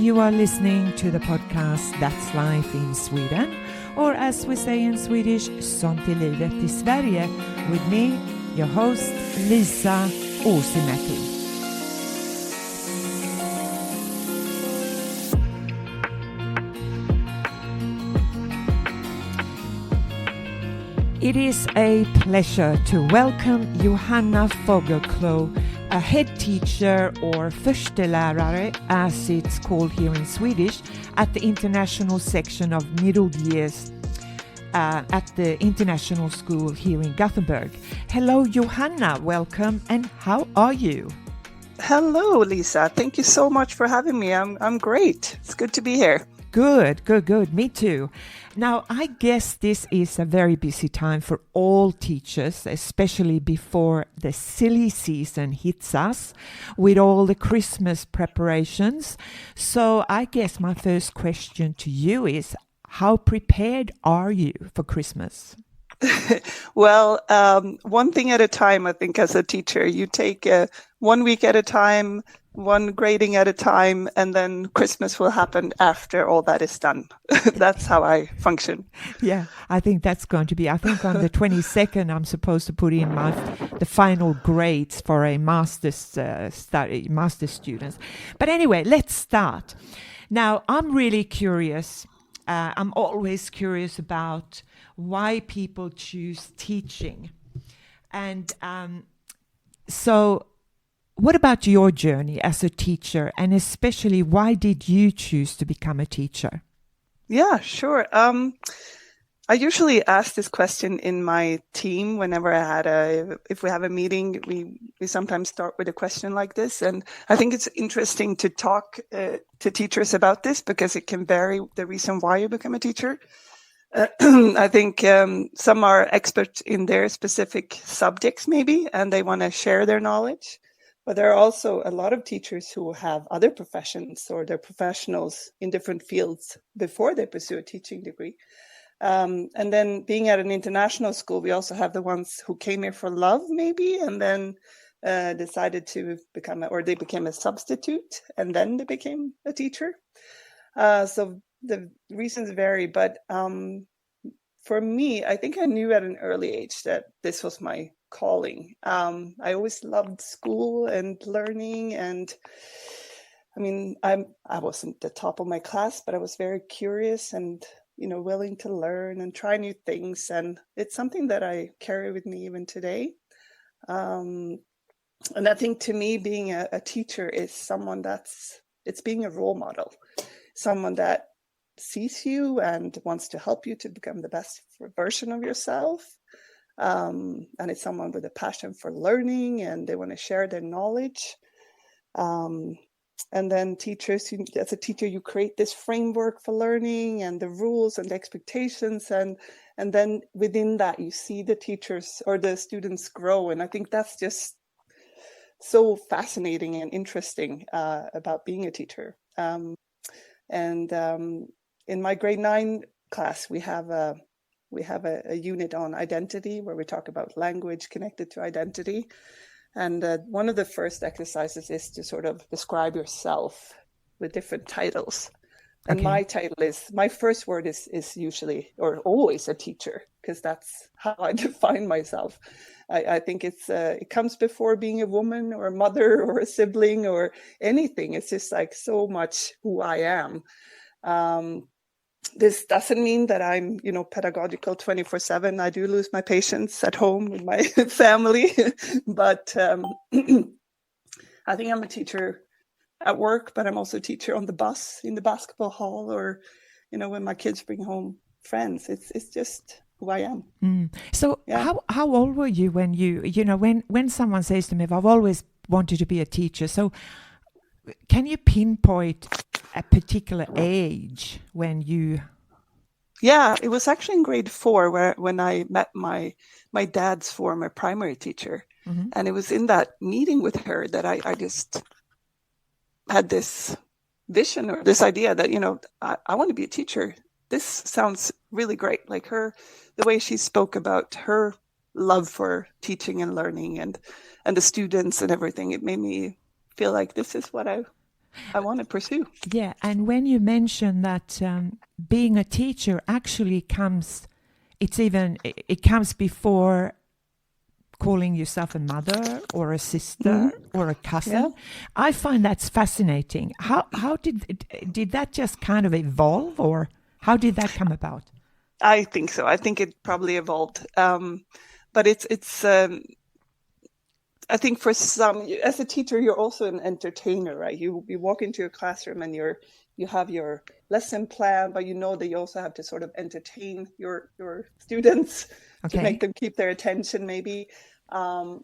you are listening to the podcast That's Life in Sweden, or as we say in Swedish, Sånt är livet i Sverige, with me, your host, Lisa Uusimäki. It is a pleasure to welcome Johanna Fogelklou, a head teacher or Förstelärare as it's called here in Swedish, at the international section of middle years at the International School here in Gothenburg. Hello Johanna, welcome, and how are you? Hello Lisa, thank you so much for having me. I'm great. It's good to be here. Good. Me too. Now, I guess this is a very busy time for all teachers, especially before the silly season hits us with all the Christmas preparations. So I guess my first question to you is, how prepared are you for Christmas? Well, one thing at a time, I think, as a teacher. You take 1 week at a time, one grading at a time, and then Christmas will happen after all that is done. That's how I function. Yeah, I think that's going to be, I think on the 22nd, I'm supposed to put in the final grades for a master's students. But anyway, let's start. Now, I'm really curious. I'm always curious about why people choose teaching. And so what about your journey as a teacher, and especially why did you choose to become a teacher? Yeah, sure. I usually ask this question in my team whenever if we have a meeting, we sometimes start with a question like this. And I think it's interesting to talk to teachers about this because it can vary the reason why you become a teacher. I think some are experts in their specific subjects maybe, and they want to share their knowledge. But there are also a lot of teachers who have other professions or they're professionals in different fields before they pursue a teaching degree. And then being at an international school, we also have the ones who came here for love maybe, and then decided to they became a substitute, and then they became a teacher. So the reasons vary, but for me, I think I knew at an early age that this was my calling. I always loved school and learning, and I mean, I wasn't the top of my class, but I was very curious and willing to learn and try new things, and it's something that I carry with me even today. And I think to me, being a teacher is someone it's being a role model, someone that sees you and wants to help you to become the best version of yourself. And it's someone with a passion for learning, and they want to share their knowledge. And then teachers, as a teacher, you create this framework for learning and the rules and the expectations. And then within that, you see the teachers or the students grow. And I think that's just so fascinating and interesting about being a teacher. In my grade 9 class, we have a unit on identity where we talk about language connected to identity. And one of the first exercises is to sort of describe yourself with different titles. And okay. My first word is usually or always a teacher, because that's how I define myself. I think it comes before being a woman or a mother or a sibling or anything. It's just like so much who I am. This doesn't mean that I'm, pedagogical 24/7. I do lose my patience at home with my family, but I think I'm a teacher at work, but I'm also a teacher on the bus, in the basketball hall, or, when my kids bring home friends. It's just who I am. So yeah. How old were you when when someone says to me, I've always wanted to be a teacher. So can you pinpoint a particular age when you... Yeah, it was actually in grade 4 when I met my dad's former primary teacher. Mm-hmm. And it was in that meeting with her that I just had this vision or this idea that, I want to be a teacher. This sounds really great. Like the way she spoke about her love for teaching and learning and the students and everything, it made me feel like this is what I I want to pursue. Yeah, and when you mention that being a teacher actually comes, it comes before calling yourself a mother or a sister or a cousin. Yeah. I find that's fascinating. How did that just kind of evolve, or how did that come about? I think so. I think it probably evolved. But it's I think for some, as a teacher, you're also an entertainer, right? You walk into your classroom and you have your lesson plan, but you know that you also have to sort of entertain your students to make them keep their attention, maybe. And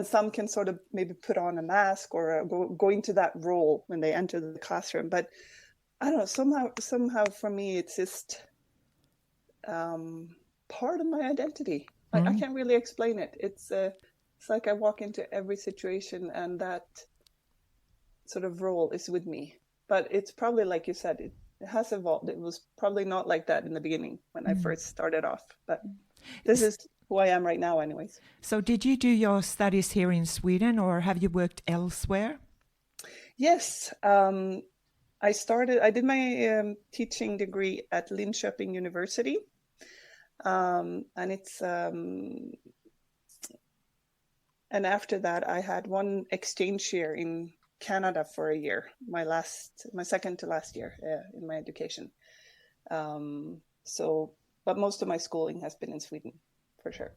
some can sort of maybe put on a mask or go into that role when they enter the classroom. But I don't know, somehow for me, it's just part of my identity. I can't really explain it. It's like I walk into every situation and that sort of role is with me. But it's probably, like you said, it has evolved. It was probably not like that in the beginning when I first started off. But this is who I am right now anyways. So did you do your studies here in Sweden, or have you worked elsewhere? Yes. I did my teaching degree at Linköping University. And after that, I had one exchange year in Canada for a year, my second to last year in my education. But most of my schooling has been in Sweden, for sure.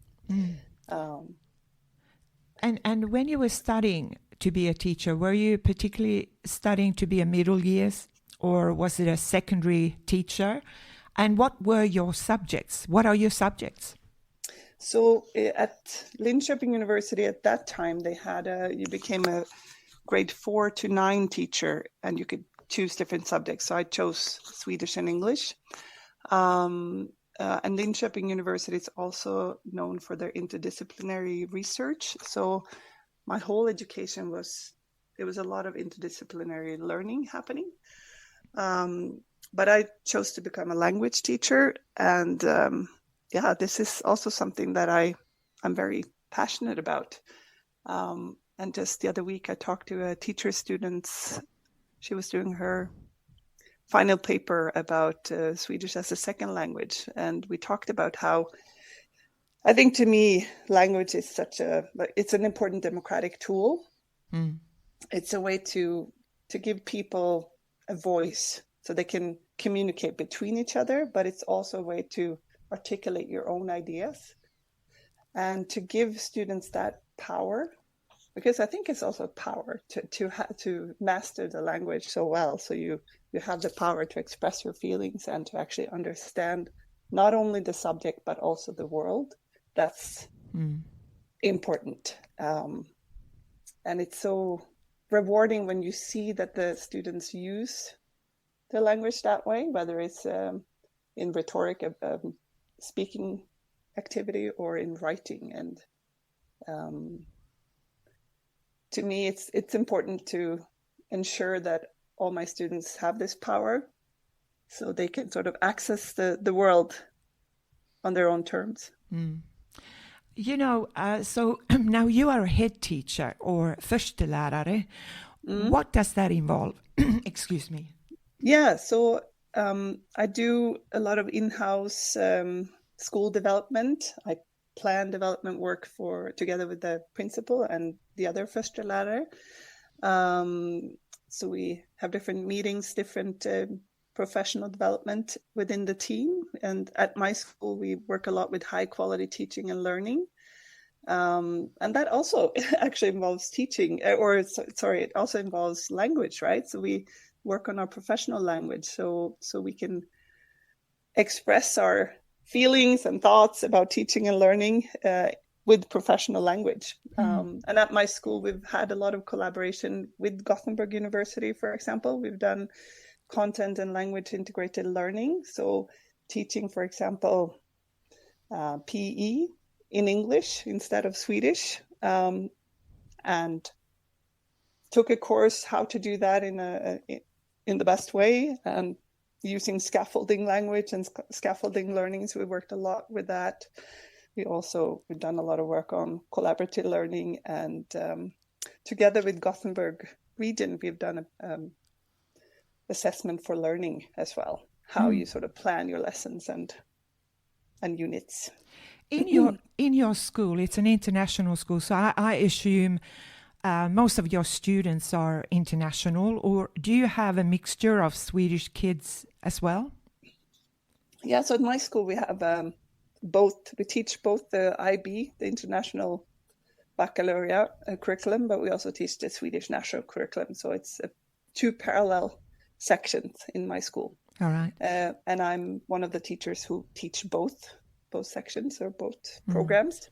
And when you were studying to be a teacher, were you particularly studying to be a middle years, or was it a secondary teacher? And what were your subjects? What are your subjects? So at Linköping University at that time, you became a grade 4 to 9 teacher, and you could choose different subjects. So I chose Swedish and English. And Linköping University is also known for their interdisciplinary research. So my whole education there was a lot of interdisciplinary learning happening. But I chose to become a language teacher. And this is also something that I'm very passionate about. And just the other week, I talked to a teacher student. She was doing her final paper about Swedish as a second language. And we talked about how, I think to me, language is it's an important democratic tool. It's a way to give people a voice so they can communicate between each other, but it's also a way to articulate your own ideas and to give students that power, because I think it's also power to master the language so well. So you have the power to express your feelings and to actually understand not only the subject, but also the world. That's important. And it's so rewarding when you see that the students use the language that way, whether it's in rhetoric, speaking activity, or in writing. And to me, it's important to ensure that all my students have this power so they can sort of access the world on their own terms. You know, so now you are a head teacher or Förstelärare. What does that involve? Excuse me. Yeah, so I do a lot of in-house school development. I plan development work together with the principal and the other Förstelärare. So we have different meetings, different professional development within the team. And at my school, we work a lot with high quality teaching and learning. And that also actually involves teaching, it also involves language, right? So we work on our professional language so we can express our feelings and thoughts about teaching and learning with professional language. And at my school, we've had a lot of collaboration with Gothenburg University, for example. We've done content and language integrated learning. So teaching, for example, PE in English instead of Swedish, and took a course how to do that in the best way, and using scaffolding language and scaffolding learning. So we worked a lot with that. We've done a lot of work on collaborative learning, and together with Gothenburg region, we've done a assessment for learning as well, how you sort of plan your lessons and units. In your school, it's an international school, so I assume most of your students are international, or do you have a mixture of Swedish kids as well? Yeah, so at my school we have both. We teach both the IB, the International Baccalaureate curriculum, but we also teach the Swedish national curriculum. So it's two parallel sections in my school. All right. And I'm one of the teachers who teach both sections or both programs.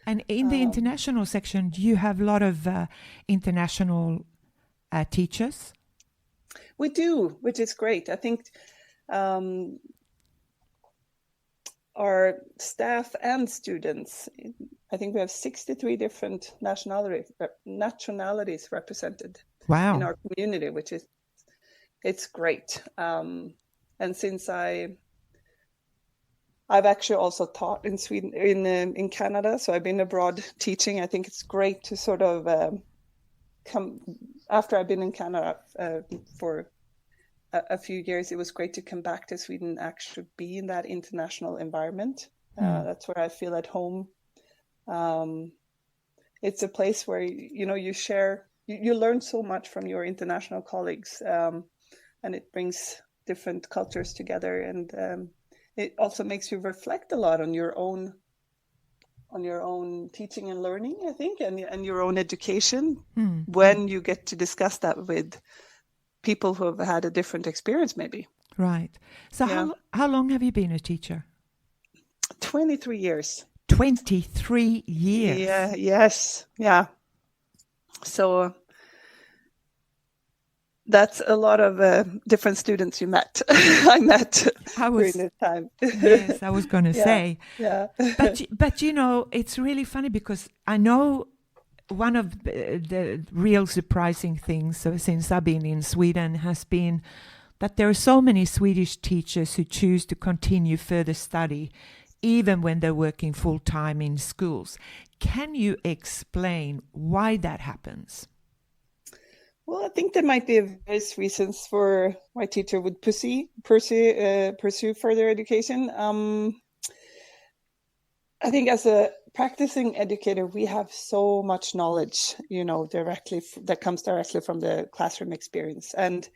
And in the international section, do you have a lot of international teachers? We do, which is great. I think our staff and students, I think we have 63 different nationalities represented in our community, which is, it's great. And since I've actually also taught in Sweden, in Canada, so I've been abroad teaching. I think it's great to sort of come, after I've been in Canada for a few years, it was great to come back to Sweden and actually be in that international environment. That's where I feel at home. It's a place where, you share, you learn so much from your international colleagues, and it brings different cultures together. And it also makes you reflect a lot on your own teaching and learning, I think, and your own education when you get to discuss that with people who have had a different experience, maybe. Right. So how long have you been a teacher? 23 years. 23 years? Yeah. Yes. Yeah. So that's a lot of different students you met. I met during this time. Yes, I was going to say. Yeah. But it's really funny because I know one of the real surprising things since I've been in Sweden has been that there are so many Swedish teachers who choose to continue further study even when they're working full-time in schools. Can you explain why that happens? Well, I think there might be various reasons for why a teacher would pursue further education. I think as a practicing educator, we have so much knowledge, that comes directly from the classroom experience. And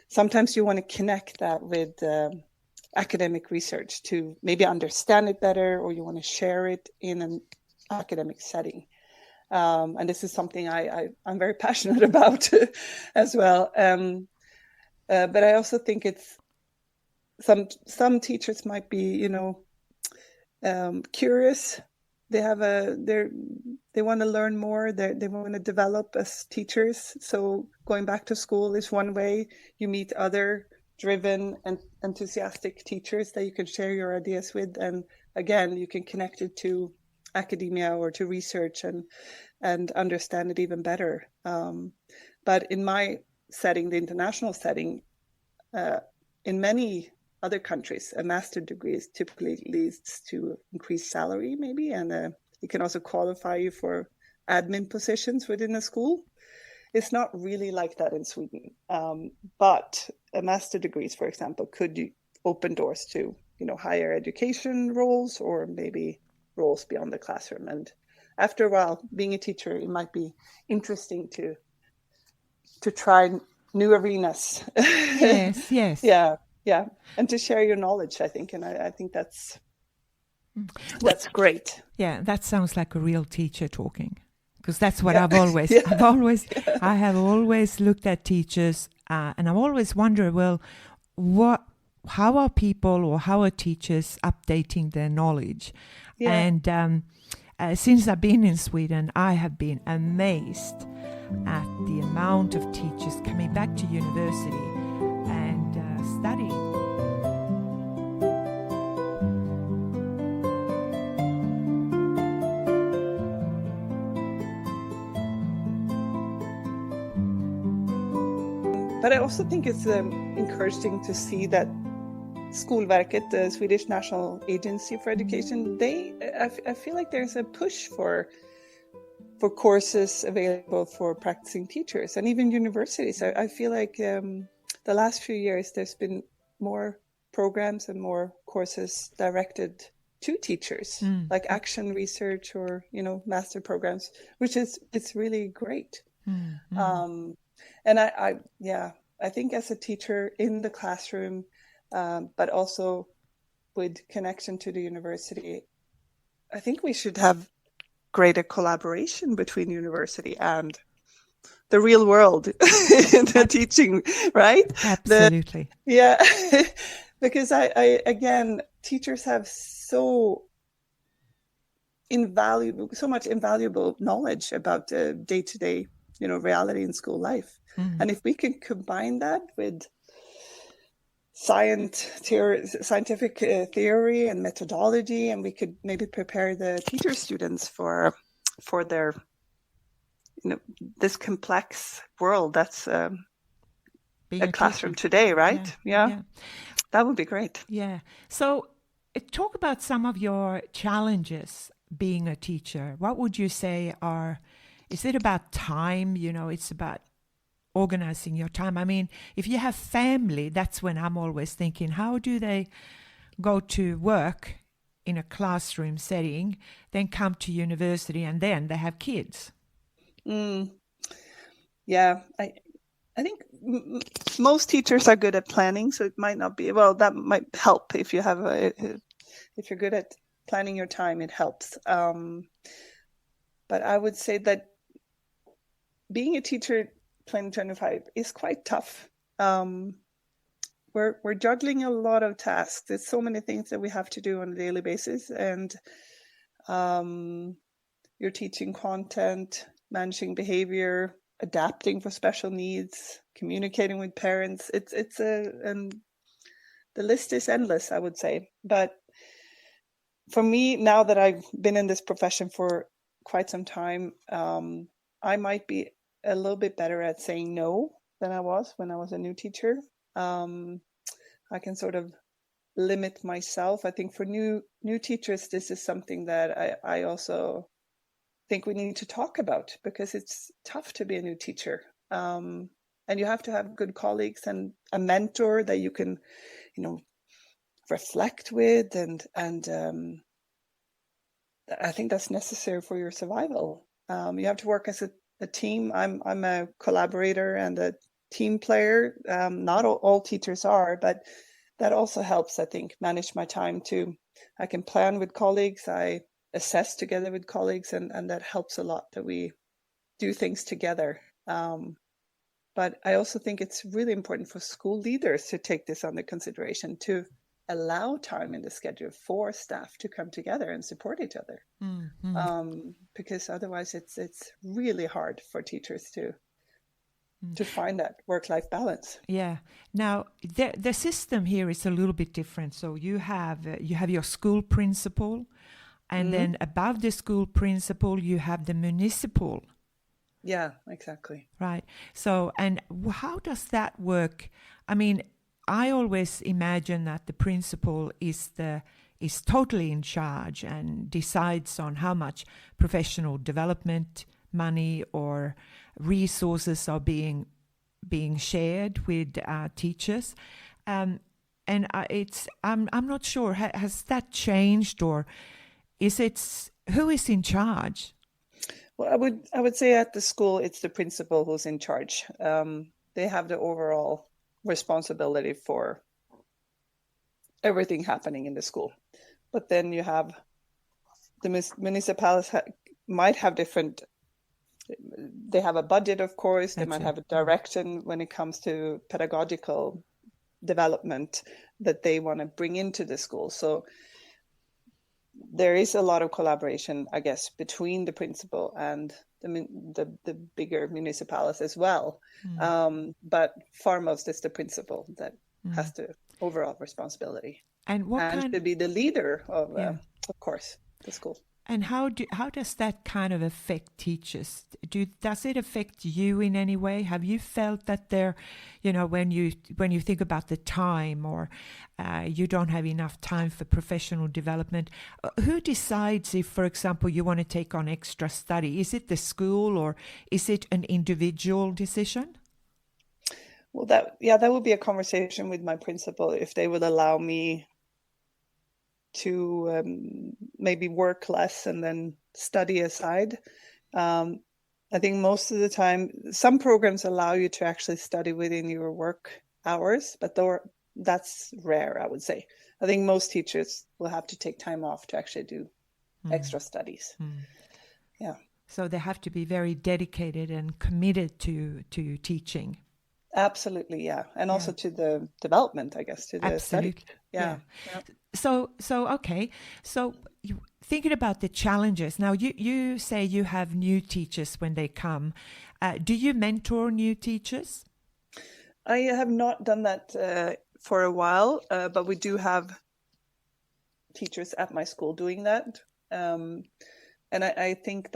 sometimes you want to connect that with academic research to maybe understand it better, or you want to share it in an academic setting. And this is something I'm very passionate about as well. But I also think it's some teachers might be, curious. They want to learn more. They want to develop as teachers. So going back to school is one way. You meet other driven and enthusiastic teachers that you can share your ideas with, and again, you can connect it to academia or to research and understand it even better. But in my setting, the international setting, in many other countries, a master's degree typically leads to increased salary, maybe, and it can also qualify you for admin positions within a school. It's not really like that in Sweden, but a master's degrees, for example, could open doors to higher education roles, or maybe roles beyond the classroom. And after a while, being a teacher, it might be interesting to try new arenas. Yes. Yeah, and to share your knowledge, I think, and I think that's great. Yeah, that sounds like a real teacher talking, because that's what I've always I have always looked at teachers, and I've always wondered, well, how are people or how are teachers updating their knowledge? Yeah. And since I've been in Sweden, I have been amazed at the amount of teachers coming back to university and studying. But I also think it's encouraging to see that Skolverket, the Swedish National Agency for Education, I feel like there's a push for for courses available for practicing teachers and even universities. I feel like the last few years there's been more programs and more courses directed to teachers, like action research or master programs, which it's really great. And I think as a teacher in the classroom, but also with connection to the university, I think we should have greater collaboration between university and the real world, the teaching, right? Absolutely. Because I again, teachers have so much invaluable knowledge about the day-to-day, reality in school life. And if we can combine that with scientific theory and methodology, and we could maybe prepare the teacher students for their this complex world that's a classroom today, right? Yeah, that would be great. Yeah. So talk about some of your challenges being a teacher. What would you say is it about time? It's about organizing your time. I mean, if you have family, that's when I'm always thinking, how do they go to work in a classroom setting, then come to university, and then they have kids? Yeah, I think most teachers are good at planning, so it might not be, that might help if you have if you're good at planning your time, it helps. But I would say that being a teacher 2025 is quite tough. We're juggling a lot of tasks. There's so many things that we have to do on a daily basis, and you're teaching content, managing behavior, adapting for special needs, communicating with parents. And the list is endless, I would say. But for me, now that I've been in this profession for quite some time, I might be a little bit better at saying no than I was when I was a new teacher. I can sort of limit myself. I think for new teachers, this is something that I also think we need to talk about, because it's tough to be a new teacher. And you have to have good colleagues and a mentor that you can, reflect with, and I think that's necessary for your survival. You have to work as a team. I'm a collaborator and a team player. Not all teachers are, but that also helps, I think, manage my time too. I can plan with colleagues. I assess together with colleagues, and that helps a lot, that we do things together. But I also think it's really important for school leaders to take this under consideration, to allow time in the schedule for staff to come together and support each other. Because otherwise it's really hard for teachers to find that work-life balance. Yeah. Now the system here is a little bit different. So you have your school principal, and then above the school principal you have the municipal. Yeah, exactly. Right. So, and how does that work? I mean, I always imagine that the principal is totally in charge and decides on how much professional development money or resources are being shared with teachers. I'm not sure. Has that changed, or who is in charge? Well, I would say at the school it's the principal who's in charge. They have the overall responsibility for everything happening in the school. But then you have the municipalities might have different. They have a budget, of course. They might have a direction when it comes to pedagogical development that they want to bring into the school. So there is a lot of collaboration, I guess, between the principal and the bigger municipalities as well. But foremost, it's the principal that has the overall responsibility, and to be the leader of course, the school. And how does that kind of affect teachers? Does it affect you in any way? Have you felt that there, when you think about the time, or you don't have enough time for professional development, who decides if, for example, you want to take on extra study? Is it the school, or is it an individual decision? Well, that would be a conversation with my principal if they would allow me to maybe work less and then study aside. I think most of the time, some programs allow you to actually study within your work hours, but that's rare, I would say. I think most teachers will have to take time off to actually do extra studies. Yeah. So they have to be very dedicated and committed to teaching. Absolutely, yeah. And also to the development, I guess, to the study. Yeah. So okay. So thinking about the challenges, now you say you have new teachers when they come. Do you mentor new teachers? I have not done that for a while, but we do have teachers at my school doing that. And I think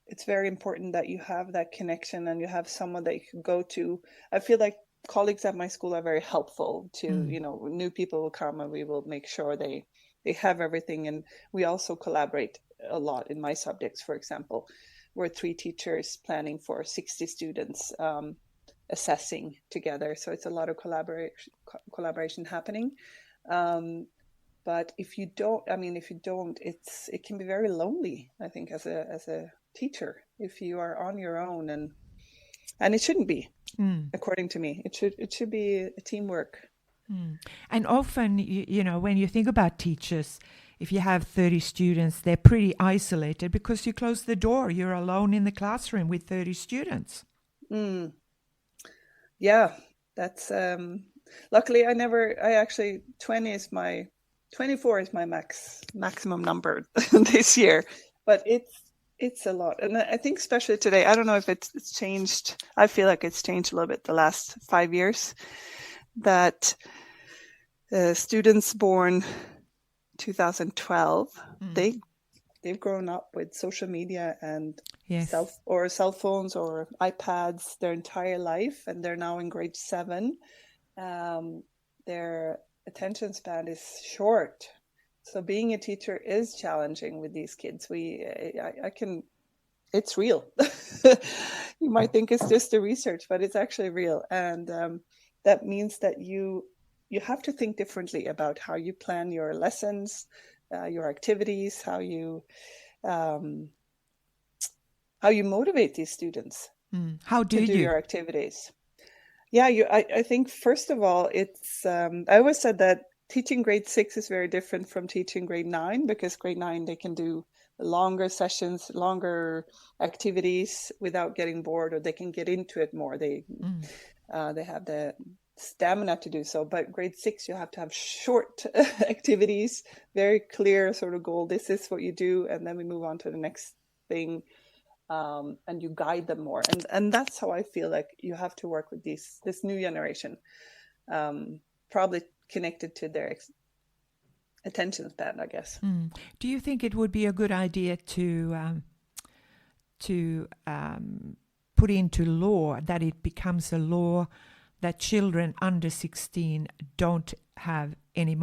it's very important that you have that connection and you have someone that you can go to. I feel like colleagues at my school are very helpful to, new people will come and we will make sure they have everything. And we also collaborate a lot in my subjects, for example. We're 3 teachers planning for 60 students, assessing together. So it's a lot of collaboration happening. But if you don't, it can be very lonely, I think, as a teacher, if you are on your own, and it shouldn't be, according to me. It should be a teamwork. And often, when you think about teachers, if you have 30 students, they're pretty isolated because you close the door. You're alone in the classroom with 30 students. Yeah, that's luckily 24 is my maximum number this year, but it's a lot. And I think especially today, I don't know if it's changed. I feel like it's changed a little bit the last 5 years, that students born 2012, they've grown up with social media and cell phones or iPads their entire life, and they're now in grade 7. Their attention span is short. So being a teacher is challenging with these kids. It's real. You might think it's just the research, but it's actually real. And that means that you have to think differently about how you plan your lessons, your activities, how you motivate these students. How do you your activities? Yeah, I think first of all, it's I always said that teaching grade 6 is very different from teaching grade 9, because grade 9 they can do longer sessions, longer activities without getting bored, or they can get into it more. They have the stamina to do so. But grade 6, you have to have short activities, very clear sort of goal. This is what you do, and then we move on to the next thing. And you guide them more, and that's how I feel like you have to work with this new generation, probably connected to their attention span, I guess. Do you think it would be a good idea to put into law that it becomes a law that children under 16 don't have any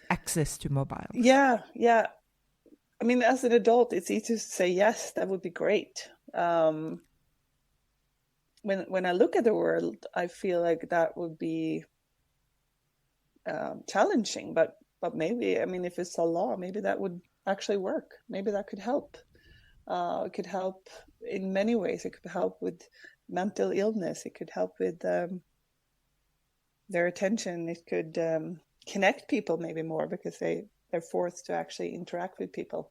access to mobiles? Yeah. I mean, as an adult, it's easy to say yes, that would be great. When I look at the world, I feel like that would be challenging. But maybe, I mean, if it's a law, maybe that would actually work. Maybe that could help. It could help in many ways. It could help with mental illness. It could help with their attention. It could connect people maybe more, because they're forced to actually interact with people.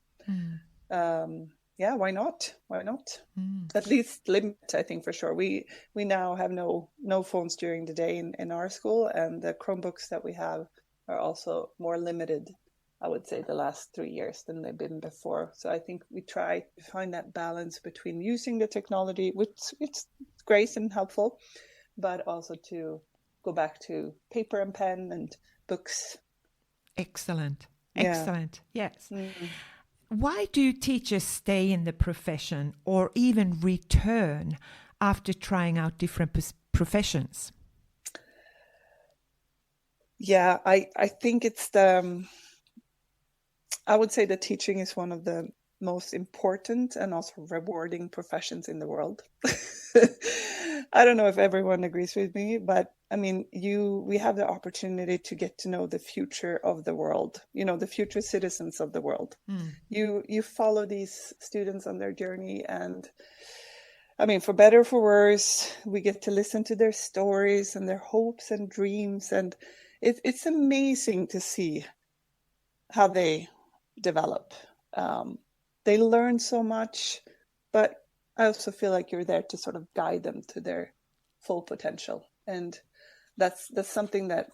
Yeah, why not? At least limit, I think, for sure. We now have no phones during the day in our school, and the Chromebooks that we have are also more limited, I would say, the last 3 years than they've been before. So I think we try to find that balance between using the technology, which it's great and helpful, but also to go back to paper and pen and books. Excellent. Excellent. Yes. Mm. Why do teachers stay in the profession or even return after trying out different professions? Yeah, I think it's I would say that teaching is one of the most important and also rewarding professions in the world. I don't know if everyone agrees with me, but I mean, we have the opportunity to get to know the future of the world, the future citizens of the world. Mm. You follow these students on their journey, and I mean, for better or for worse, we get to listen to their stories and their hopes and dreams, and it's amazing to see how they develop. They learn so much, but I also feel like you're there to sort of guide them to their full potential, and that's something that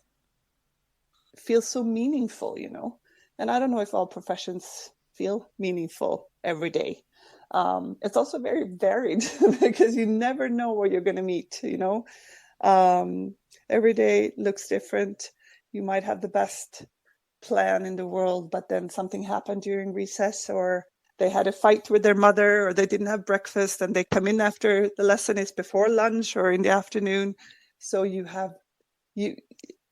feels so meaningful, And I don't know if all professions feel meaningful every day. It's also very varied because you never know where you're going to meet, Every day looks different. You might have the best plan in the world, but then something happened during recess, or they had a fight with their mother, or they didn't have breakfast, and they come in after the lesson is before lunch or in the afternoon. So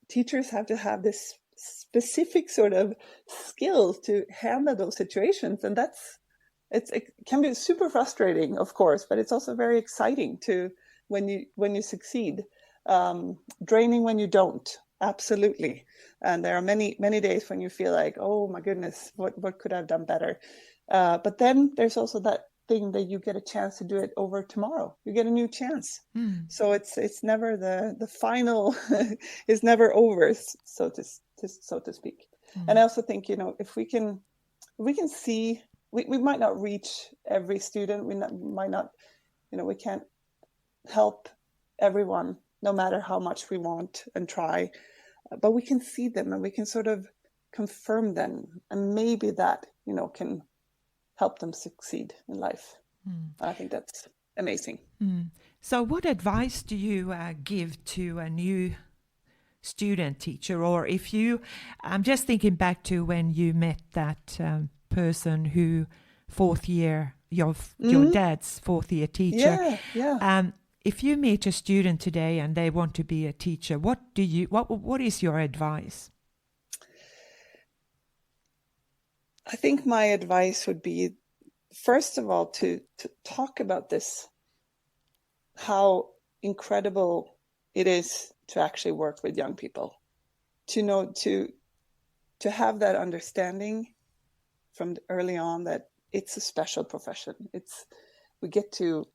teachers have to have this specific sort of skill to handle those situations, and it can be super frustrating, of course, but it's also very exciting when you succeed. Draining when you don't, absolutely. And there are many days when you feel like, oh my goodness, what could I have done better? But then there's also that thing that you get a chance to do it over tomorrow. You get a new chance. So it's never the final is never over, so to speak. And I also think, if we can see, we might not reach every student. Might not, we can't help everyone, no matter how much we want and try, but we can see them and we can sort of confirm them, and maybe that, can help them succeed in life. I think that's amazing. So what advice do you give to a new student teacher? Or I'm just thinking back to when you met that person who your dad's fourth year teacher. Yeah. If you meet a student today and they want to be a teacher, what is your advice? I think my advice would be, first of all, to talk about this, how incredible it is to actually work with young people, to have that understanding from early on that it's a special profession. We get to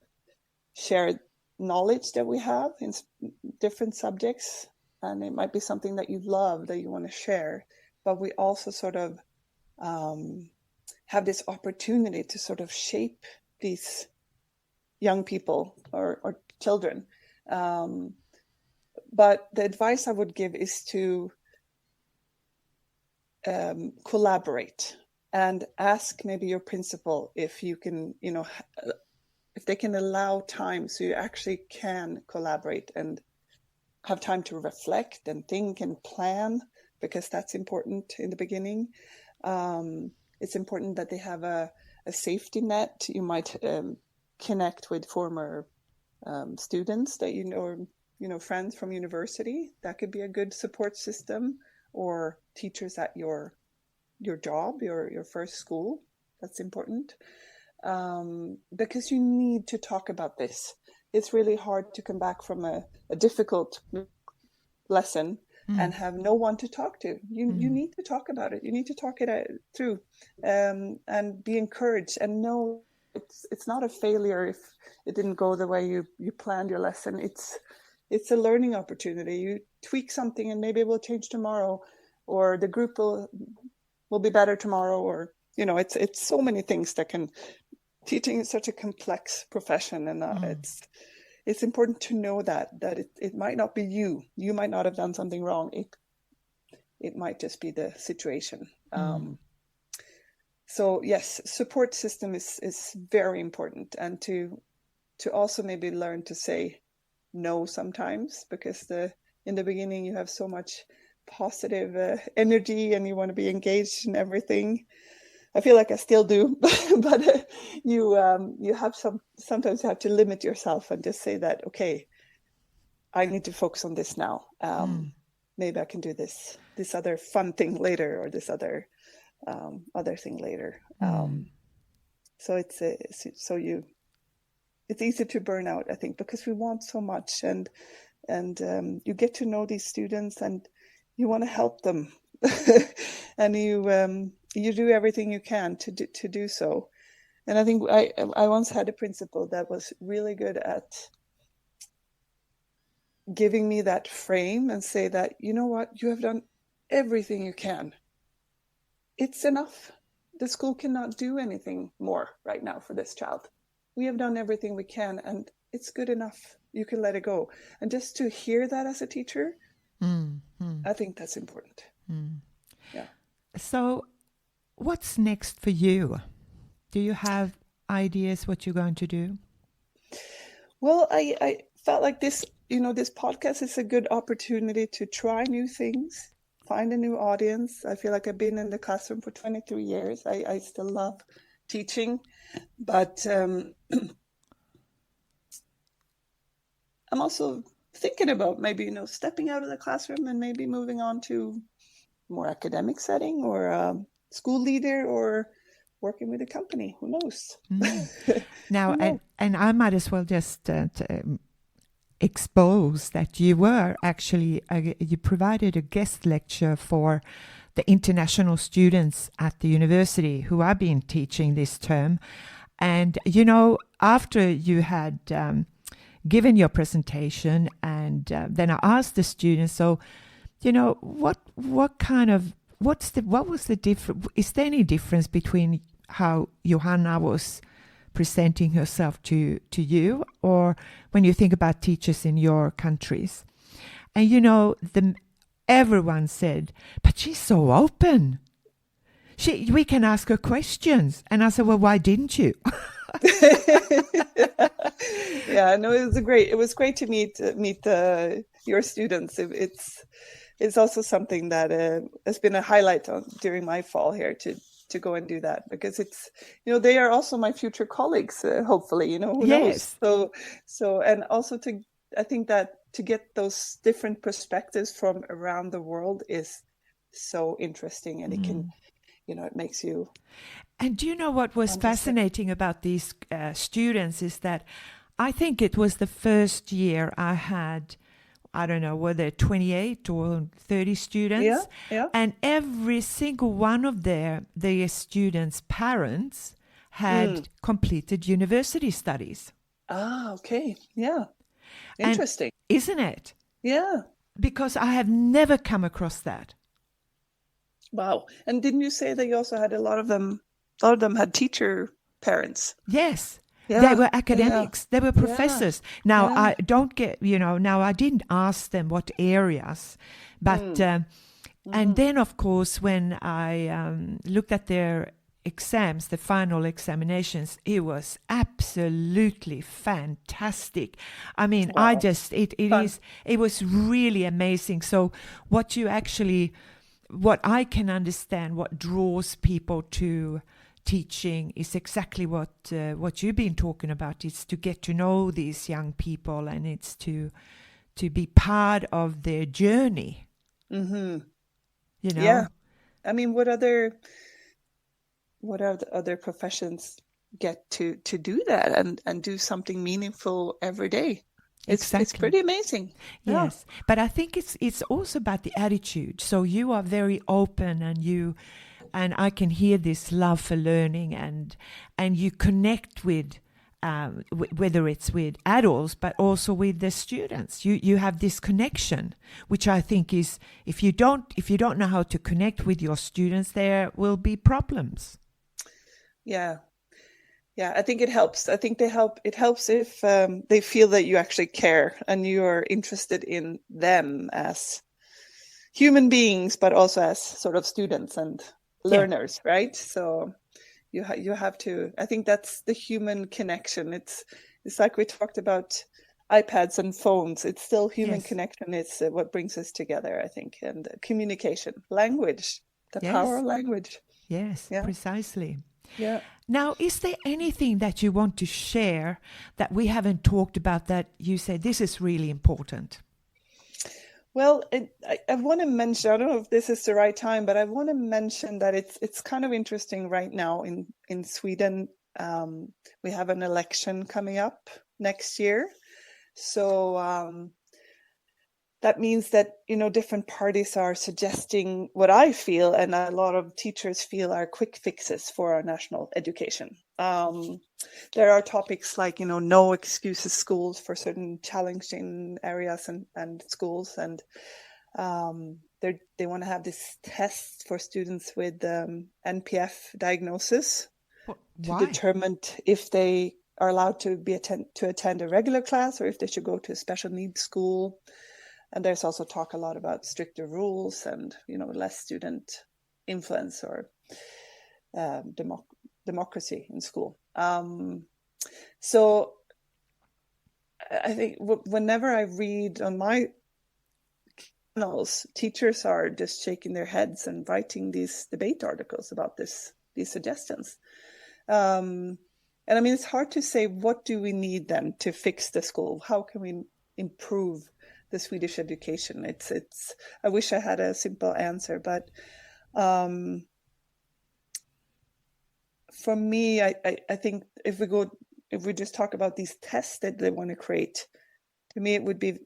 share knowledge that we have in different subjects, and it might be something that you love, that you want to share, but we also sort of have this opportunity to sort of shape these young people or children. But the advice I would give is to collaborate and ask maybe your principal if you can, if they can allow time so you actually can collaborate and have time to reflect and think and plan, because that's important in the beginning. It's important that they have a safety net. You might connect with former students that friends from university. That could be a good support system, or teachers at your job, your first school. That's important, because you need to talk about this. It's really hard to come back from a difficult lesson and have no one to talk to. You need to talk about it. You need to talk it through, and be encouraged, and know it's not a failure if it didn't go the way you planned your lesson. It's a learning opportunity. You tweak something and maybe it will change tomorrow, or the group will be better tomorrow, or it's so many things that can. Teaching is such a complex profession, and it's important to know that it might not be you. You might not have done something wrong. It might just be the situation. So yes, support system is very important, and to also maybe learn to say no sometimes, because in the beginning you have so much positive energy and you want to be engaged in everything. I feel like I still do, but you have sometimes you have to limit yourself and just say that, okay, I need to focus on this now. Maybe I can do this other fun thing later, or this other thing later. So it's easy to burn out, I think, because we want so much, and you get to know these students and you want to help them, and you do everything you can to do so. And I think I once had a principal that was really good at giving me that frame and say that, you know what, you have done everything you can. It's enough. The school cannot do anything more right now for this child. We have done everything we can, and it's good enough. You can let it go. And just to hear that as a teacher, I think that's important. Yeah. So what's next for you? Do you have ideas what you're going to do? Well, I felt like this podcast is a good opportunity to try new things, find a new audience. I feel like I've been in the classroom for 23 years. I still love teaching, but I'm also thinking about maybe, stepping out of the classroom and maybe moving on to more academic setting, or school leader, or working with a company. Who knows? Now, and I might as well just expose that you were actually, you provided a guest lecture for the international students at the university who I've been teaching this term. And, after you had given your presentation, and then I asked the students, so, what was the difference? Is there any difference between how Johanna was presenting herself to you, or when you think about teachers in your countries? And everyone said, but she's so open. We can ask her questions. And I said, well, why didn't you? Yeah, no, it was great to meet your students. It's also something that has been a highlight during my fall here to go and do that, because it's, they are also my future colleagues, hopefully, who Yes. knows. So and also I think that to get those different perspectives from around the world is so interesting, and it can, it makes you. And do you know what was fascinating about these students is that I think it was the first year I had, I don't know, were there 28 or 30 students? Yeah. And every single one of their students' parents had completed university studies. Ah, okay. Yeah. Interesting. And, isn't it? Yeah. Because I have never come across that. Wow. And didn't you say that you also had a lot of them had teacher parents? Yes. Yeah. They were academics. Yeah. They were professors. Yeah. Now, I don't get, now I didn't ask them what areas, but, and then of course, when I looked at their exams, the final examinations, it was absolutely fantastic. I mean, Wow. it was really amazing. So what I can understand, what draws people to teaching is exactly what you've been talking about. It's to get to know these young people, and it's to be part of their journey. Yeah. I mean, what are the other professions get to do that and do something meaningful every day? It's pretty amazing. Yes. Yeah. But I think it's also about the attitude. So you are very open, and I can hear this love for learning, and you connect with whether it's with adults but also with the students. You have this connection, which I think is, if you don't know how to connect with your students, there will be problems. Yeah. I think it helps. I think it helps if they feel that you actually care and you are interested in them as human beings, but also as sort of students and learners, right? So you have to. I think that's the human connection. It's like we talked about iPads and phones. It's still human Yes. connection. It's what brings us together, I think, and communication, language, the power Yes. of language. Yes, Yeah, precisely. yeah. Now, is there anything that you want to share that we haven't talked about that you say this is really important? Well, I want to mention, I don't know if this is the right time, but I want to mention that it's kind of interesting right now in Sweden. We have an election coming up next year. So that means that, different parties are suggesting what I feel and a lot of teachers feel are quick fixes for our national education. There are topics like, no excuses schools for certain challenging areas and schools. And they want to have this test for students with NPF diagnosis to Why? determine if they are allowed to attend a regular class or if they should go to a special needs school. And there's also talk a lot about stricter rules and, less student influence or democracy in school. So I think whenever I read on my channels, teachers are just shaking their heads and writing these debate articles about these suggestions. And I mean, it's hard to say, what do we need then to fix the school? How can we improve the Swedish education? It's. I wish I had a simple answer, but for me, I think if we just talk about these tests that they want to create, to me it would be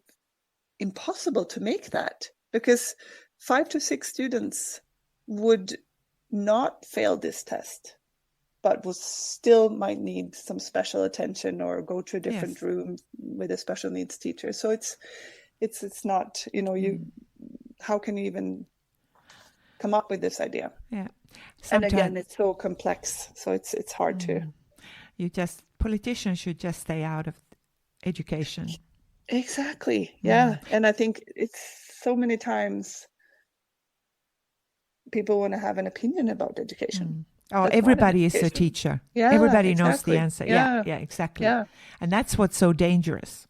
impossible to make that, because 5 to 6 students would not fail this test, but might need some special attention or go to a different room with a special needs teacher. So it's not, how can you even come up with this idea? Yeah. And again, it's so complex, so it's hard to. Politicians should just stay out of education. Exactly. Yeah. And I think it's so many times people want to have an opinion about education. Oh, everybody is a teacher. Yeah, everybody exactly. knows the answer. Yeah, exactly. Yeah. And that's what's so dangerous.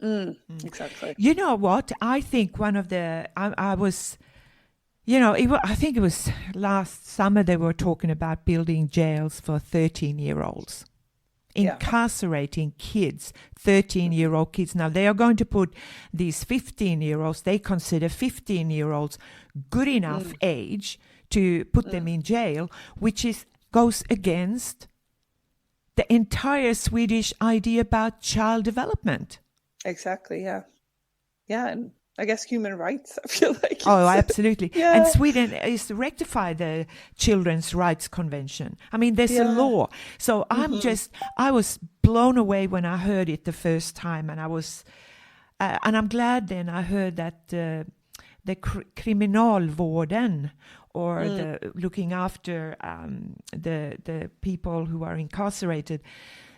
Exactly. You know what? I think one of the, I was, I think it was last summer they were talking about building jails for 13-year-olds. Incarcerating kids, 13-year-old kids. Now they are going to put these 15-year-olds, they consider 15-year-olds good enough age to put them in jail, which goes against the entire Swedish idea about child development. Exactly, yeah. Yeah, and I guess human rights, I feel like. Oh, absolutely. Yeah. And Sweden is to rectify the Children's Rights Convention. I mean, there's a law. So I was blown away when I heard it the first time. And and I'm glad then I heard that the kriminalvården, or the looking after the people who are incarcerated,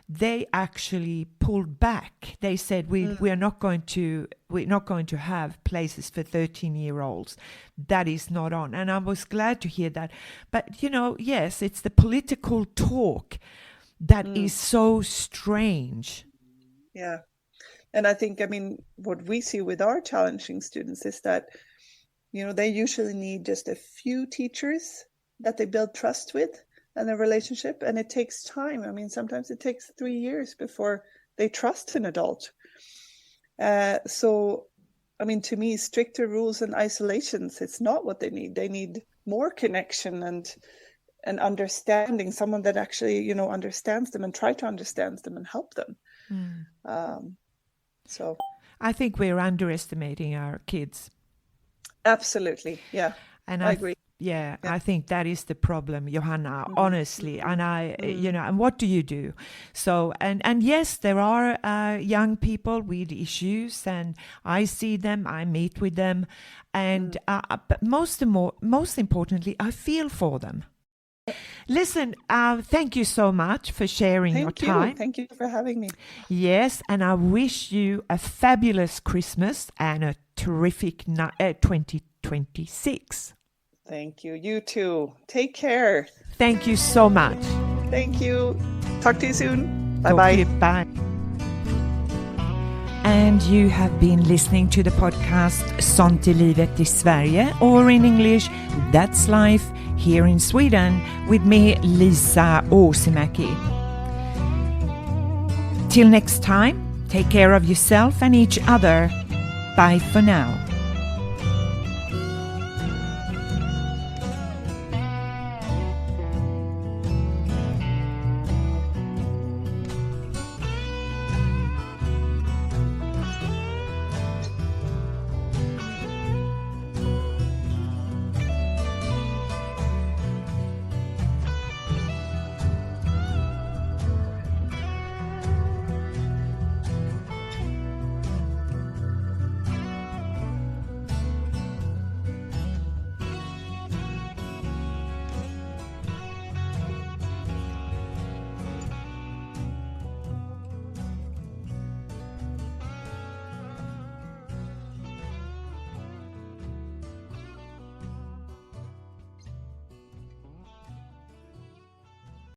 they actually pulled back. They said we're not going to have places for 13-year-olds. That is not on. And I was glad to hear that. But yes, it's the political talk that is so strange. Yeah. And I think, what we see with our challenging students is that, they usually need just a few teachers that they build trust with and a relationship, and it takes time. Sometimes it takes 3 years before they trust an adult. So, to me, stricter rules and isolations, it's not what they need. They need more connection and understanding, someone that actually, understands them and try to understand them and help them. So I think we're underestimating our kids. Absolutely. Yeah. And I agree. Yeah, I think that is the problem, Johanna, honestly. And and what do you do? So, and yes, there are young people with issues, and I see them, I meet with them. And but most importantly, I feel for them. Listen, thank you so much for sharing your time. Thank you for having me. Yes, and I wish you a fabulous Christmas and a terrific 2026. Thank you. You too. Take care. Thank you so much. Thank you. Talk to you soon. Bye-bye. Bye. and you have been listening to the podcast Sånt är livet i Sverige, or in English, That's Life here in Sweden, with me, Lisa Åsimäki. Till next time, take care of yourself and each other. Bye for now.